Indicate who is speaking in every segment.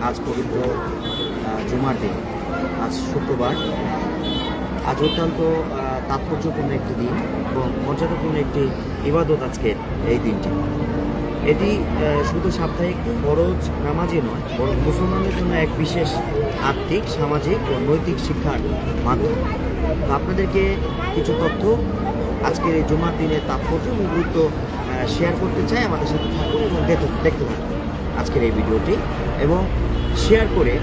Speaker 1: আজ পবিত্র জুমার দিন, আজ শুক্রবার। আজ অত্যন্ত তাৎপর্যপূর্ণ একটি দিন এবং মর্যাদাপূর্ণ একটি ইবাদত আজকের এই দিনটি। এটি শুধু সাপ্তাহিক ফরজ নামাজই নয়, বরং মুসলমানদের জন্য এক বিশেষ আর্থিক, সামাজিক ও নৈতিক শিক্ষার মাধ্যম। তো আপনাদেরকে কিছু তথ্য আজকের এই জুমার দিনের তাৎপর্য এবং গুরুত্ব শেয়ার করতে চাই। আমাদের সাথে থাকুন এবং দেখতে থাকুন আজকের এই ভিডিওটি এবং শেয়ার করে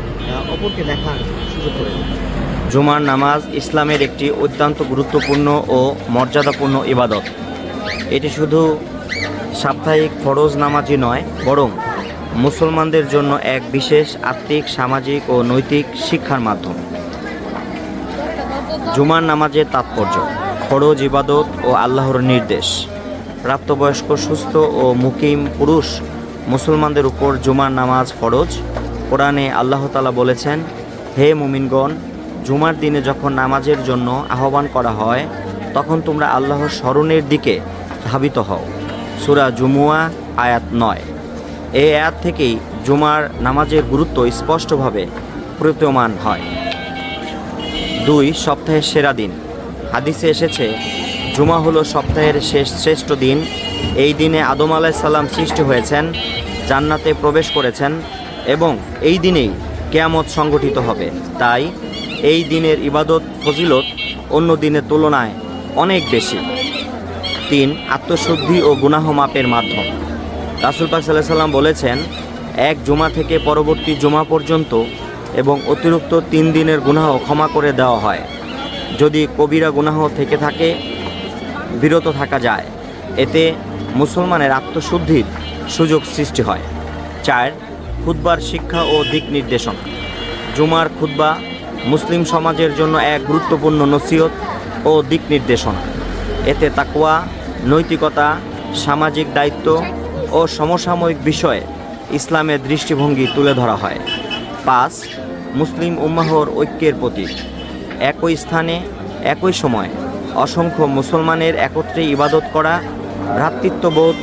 Speaker 1: অপরকে দেখার সুযোগ করে দেন।
Speaker 2: জুমার নামাজ ইসলামের একটি অত্যন্ত গুরুত্বপূর্ণ ও মর্যাদাপূর্ণ ইবাদত। এটি শুধু সাপ্তাহিক ফরজ নামাজই নয়, বরং মুসলমানদের জন্য এক বিশেষ আত্মিক, সামাজিক ও নৈতিক শিক্ষার মাধ্যম। জুমার নামাজের তাৎপর্য: ফরজ ইবাদত ও আল্লাহর নির্দেশ। প্রাপ্তবয়স্ক, সুস্থ ও মুকিম পুরুষ মুসলমানদের উপর জুমার নামাজ ফরজ। কোরআনে আল্লাহ তাআলা বলেছেন, হে মুমিনগণ, জুমার দিনে যখন নামাজের জন্য আহ্বান করা হয় তখন তোমরা আল্লাহর স্মরণের দিকে ধাবিত হও। সূরা জুমুয়া আয়াত 9। এই আয়াত থেকেই জুমার নামাজের গুরুত্ব স্পষ্টভাবে প্রতীয়মান হয়। 2. সপ্তাহের সেরা দিন। হাদিসে এসেছে, জুমা হলো সপ্তাহের শ্রেষ্ঠ দিন। এই দিনে আদম আলাইহিস সালাম সৃষ্টি হয়েছেন, জান্নাতে প্রবেশ করেছেন এবং এই দিনেই কিয়ামত সংগঠিত হবে। তাই এই দিনের ইবাদত ফজিলত অন্য দিনের তুলনায় অনেক বেশি। 3. আত্মশুদ্ধি ও গুনাহ মাপের মাধ্যম। রাসূল পাক সাল্লাল্লাহু আলাইহি সাল্লাম বলেছেন, এক জুমা থেকে পরবর্তী জুমা পর্যন্ত এবং অতিরিক্ত 3 দিনের গুনাহ ক্ষমা করে দেওয়া হয়। যদি কবিরা গুনাহ থেকে থাকে, বিরত থাকা যায়। এতে মুসলমানের আত্মশুদ্ধির সুযোগ সৃষ্টি হয়। 4. খুতবার শিক্ষা ও দিক নির্দেশনা। জুমার খুতবা মুসলিম সমাজের জন্য এক গুরুত্বপূর্ণ নসিহত ও দিক নির্দেশনা। এতে তাকওয়া, নৈতিকতা, সামাজিক দায়িত্ব ও সমসাময়িক বিষয়ে ইসলামের দৃষ্টিভঙ্গি তুলে ধরা হয়। 5. মুসলিম উম্মাহর ঐক্যের প্রতীক। একই স্থানে একই সময় অসংখ্য মুসলমানের একত্রে ইবাদত করা ভ্রাতৃত্ববোধ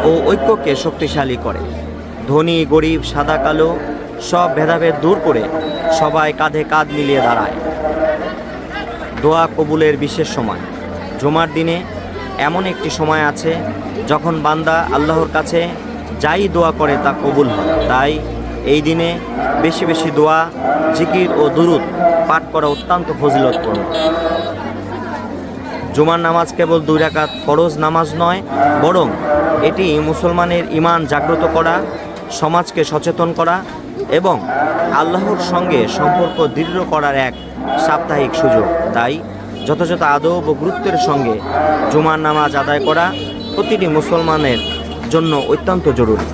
Speaker 2: ও ঐক্যকে শক্তিশালী করে। ধনী, গরিব, সাদা কালো সব ভেদাভেদ দূর করে সবাই কাঁধে কাঁধ মিলিয়ে দাঁড়ায়। দোয়া কবুলের বিশেষ সময়। জুমার দিনে এমন একটি সময় আছে যখন বান্দা আল্লাহর কাছে যাই দোয়া করে তা কবুল হয়। তাই এই দিনে বেশি বেশি দোয়া, জিকির ও দুরূদ পাঠ করা অত্যন্ত ফজিলতপূর্ণ। জুমার নামাজ কেবল 2 রাকাত ফরজ নামাজ নয়, বরং এটি মুসলমানের ঈমান জাগ্রত করা, সমাজকে সচেতন করা এবং আল্লাহর সঙ্গে সম্পর্ক দৃঢ় করার এক সাপ্তাহিক সুযোগ। তাই যথাযথ আদব ও গুরুত্বের সঙ্গে জুমার নামাজ আদায় করা প্রতিটি মুসলমানের জন্য অত্যন্ত জরুরি।